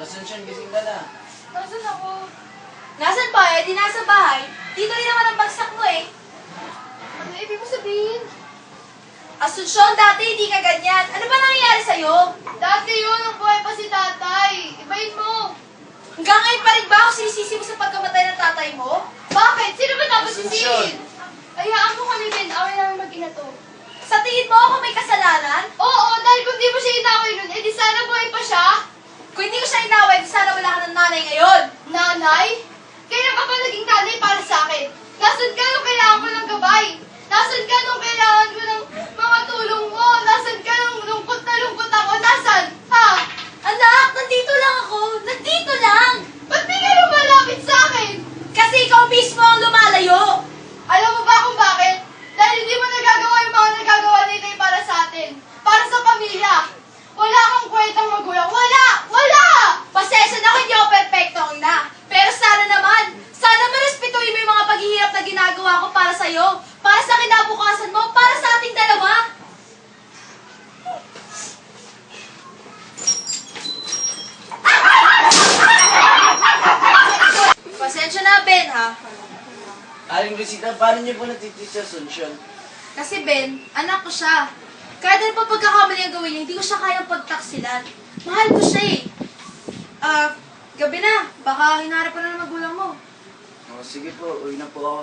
Asunsyon, gising ka na. Nasaan ako? Nasaan ba? Eh, di nasa bahay. Dito rin naman ang bagsak mo eh. Ano ibig mo sabihin? Asunsyon, dati hindi ka ganyan. Ano ba nangyayari sa'yo? Dati yun, nung buhay pa si tatay. Ibahin mo. Hanggang ngayon pa rin ba ako sinisisi mo sa pagkamatay ng tatay mo? Bakit? Sino ba tapos Asunsyon. sisihin? Hayaan mo kami, Ben. Away namin mag-ina to. Sa tingin mo ako may kasalanan? Oo, dahil kung di mo siya inaway nun, edi sana buhay pa siya. Kung hindi ko siya inaway, di sana wala ka ng nanay ngayon. Nanay? Kailan ka pa naging nanay para sa akin? Nasaan ka nung kailangan ko ng gabay? Nasaan ka nung kailangan ko ng mga tulong mo? Nasaan ka nung lungkot na lungkot ako? Nasaan? Ha? Anak, nandito lang ako. Nandito lang. Ba't di ka lumalapit sa akin? Kasi ikaw mismo ang lumalayo. Alam mo ba kung bakit? Dahil hindi mo nagagawa yung mga nagagawa ni Tay para sa atin. Para sa pamilya. Wala kang kwentang magulang. Wala! Wala! Pasensya na kung hindi ako perfectong ina. Pero sana marespetuhin mo yung mga paghihirap na ginagawa ko para sa'yo. Para sa kinabukasan mo, para sa ating dalawa. Pasensya na, Ben, ha? Aling Rosita, paano niyo po natitis sa Asunsyon? Kasi Ben, anak ko siya. Kahit ano pa pagkakamali ang gawin niya, hindi ko siya kayang pagtaksilan. Mahal ko siya eh. Gabi na. Baka hinarap ka na ng magulang mo. Oh, sige po, uwi na po ako.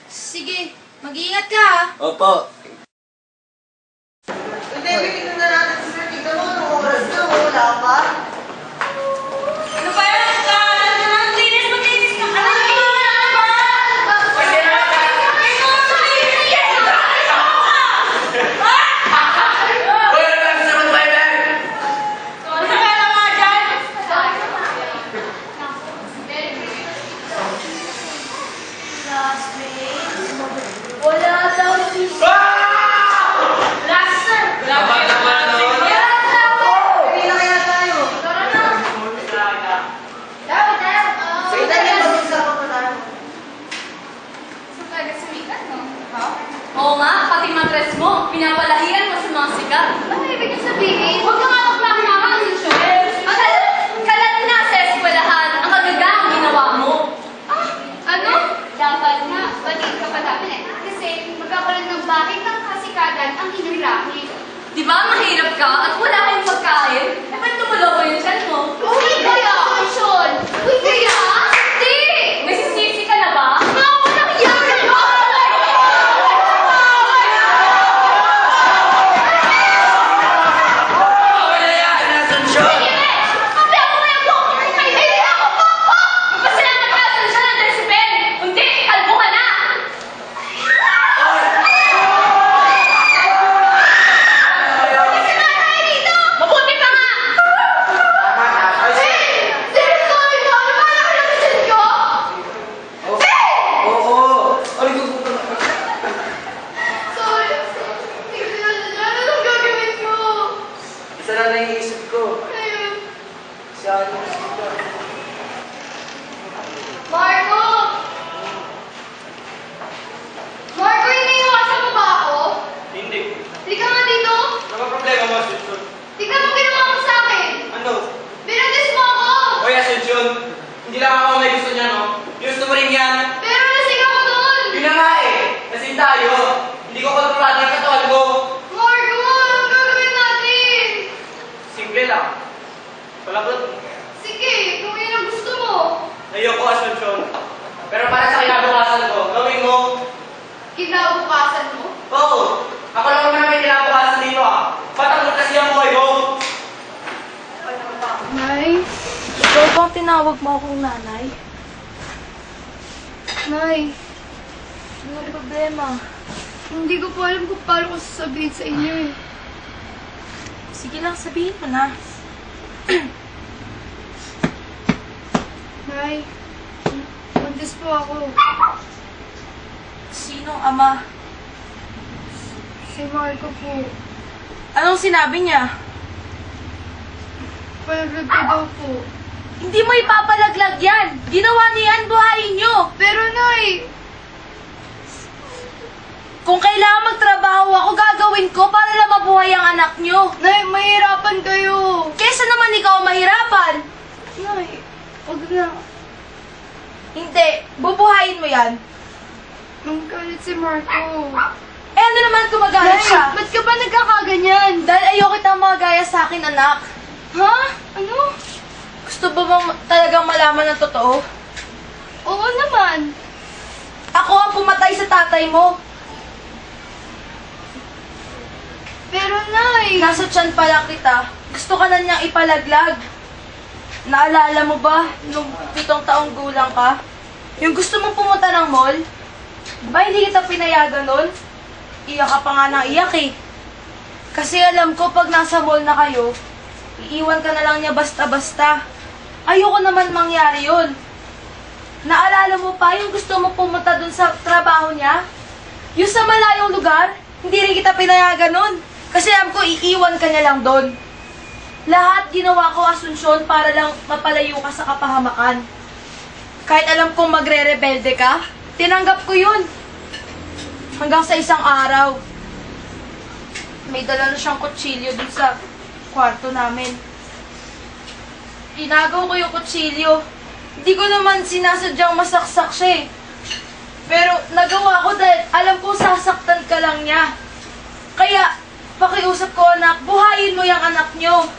Sige, mag-iingat ka ha. Opo. Hindi, bigyan na natin si Sir Tito mo. Anong oras na? Wala pa. Ano ba yan? Maglinis ka. Ano wala daw si Last sir. Hindi na kaya tayo. Sige, tayo mag-usapan pa tayo. Oo nga, pati matres mo, pinapalahiran mo sa mga sikat. Ano ibig niyo sabihin? Huwag ka nga magpakamakan, Lucio. Kalat na sa eskwelahan ang agagaang ginawa mo. Ano? Dapat nga, batiin ka pa namin eh. Kasi magkakaroon ng bakit ng kasikatan ang inirami. Di ba mahirap ka at wala kayong pagkain? Eh, ba't tumulobo yung tiyan mo? Uy, kaya! Sean! Uy, kaya! Hindi! May sisisi ka na ba? Mga walang yan! Wala yan, Asunsyon! Hindi ako mayabok! Hindi ako papa! Pasalamat ka sa siya ng decibel! Hindi, kalbo ka na! Mabuti pa nga! Seriously, mo? Ano ba ang relasyon ko? Oo! Aling ko po Sorry. Tignan na. Anong gagawin mo? Isa na naiisip ko. Ayun. Si Aling Rosita. Marco! Marco, iniiwasan mo ba ako? Hindi. Halika nga dito. Ano ba problema mo, Asunsyon? Tignan mo ginawa mo sa akin. Ano? Binagis mo ako. Oy, Asunsyon, hindi lang ako may gusto niya, no? Gusto mo rin yan. Pero lasing ako doon. Yun na nga eh. Lasing tayo. Hindi ko kontrolado yung katawan ko. Marco, anong gagawin natin? Simple lang. Palabot. Sige, kung yun ang gusto mo. Ayoko, Asunsyon. Pero para sa kinabukasan ko, gawin mo. Kinabukasan mo. Oo. Ako lang naman ang may kinabukasan dito, ah. Patanggal kasi ang buhay ko. Nay? Ikaw bang tinawag mo akong nanay? Nay, Ano problema? hindi ko po alam kung paano ko sasabihin sa inyo eh. Sige lang, sabihin mo na. Nay, buntis po ako. Sinong ama? Si Marco po. Anong sinabi niya? Palaglag ko daw po. Hindi mo ipapalaglag yan! Ginawa niya yan, buhayin niyo! Pero Nay, Kung kailangan magtrabaho ako, gagawin ko para lang mabuhay ang anak niyo. Nay, mahirapan kayo. Kesa naman ikaw mahirapan. Nay, huwag na. Hindi, bubuhayin mo yan. Magalit si Marco. Eh ano naman kung magalit siya? Ba't ka ba nagkakaganyan? Dahil ayoko kitang magaya sa akin, anak. Ha? Ano? Gusto ba bang talagang malaman ng totoo? Oo naman. Ako ang pumatay sa tatay mo. Pero Nay, Nasa tiyan pala kita. Gusto ka na niyang ipalaglag. Naalala mo ba nung 7 taong gulang ka? Yung gusto mong pumunta ng mall? Ba hindi kita pinayagan nun? Iyak ka pa nga ng iyak eh. Kasi alam ko pag nasa mall na kayo, iiwan ka na lang niya basta-basta. Ayoko naman mangyari yun. Naalala mo pa yung gusto mo pumunta dun sa trabaho niya? Yung sa malayong lugar, hindi rin kita pinayagan nun. Kasi alam ko iiwan ka niya lang dun. Lahat ginawa ko, Asunsyon, para lang mapalayo ka sa kapahamakan. Kahit alam kong magre-rebelde ka, tinanggap ko yun. Hanggang sa isang araw, may dala na siyang kutsilyo dun sa kwarto namin. Inagaw ko yung kutsilyo. Hindi ko naman sinasadyang masaksak siya eh. Pero nagawa ko dahil alam ko sasaktan ka lang niya. Kaya, pakiusap ko anak, buhayin mo yung anak niyo.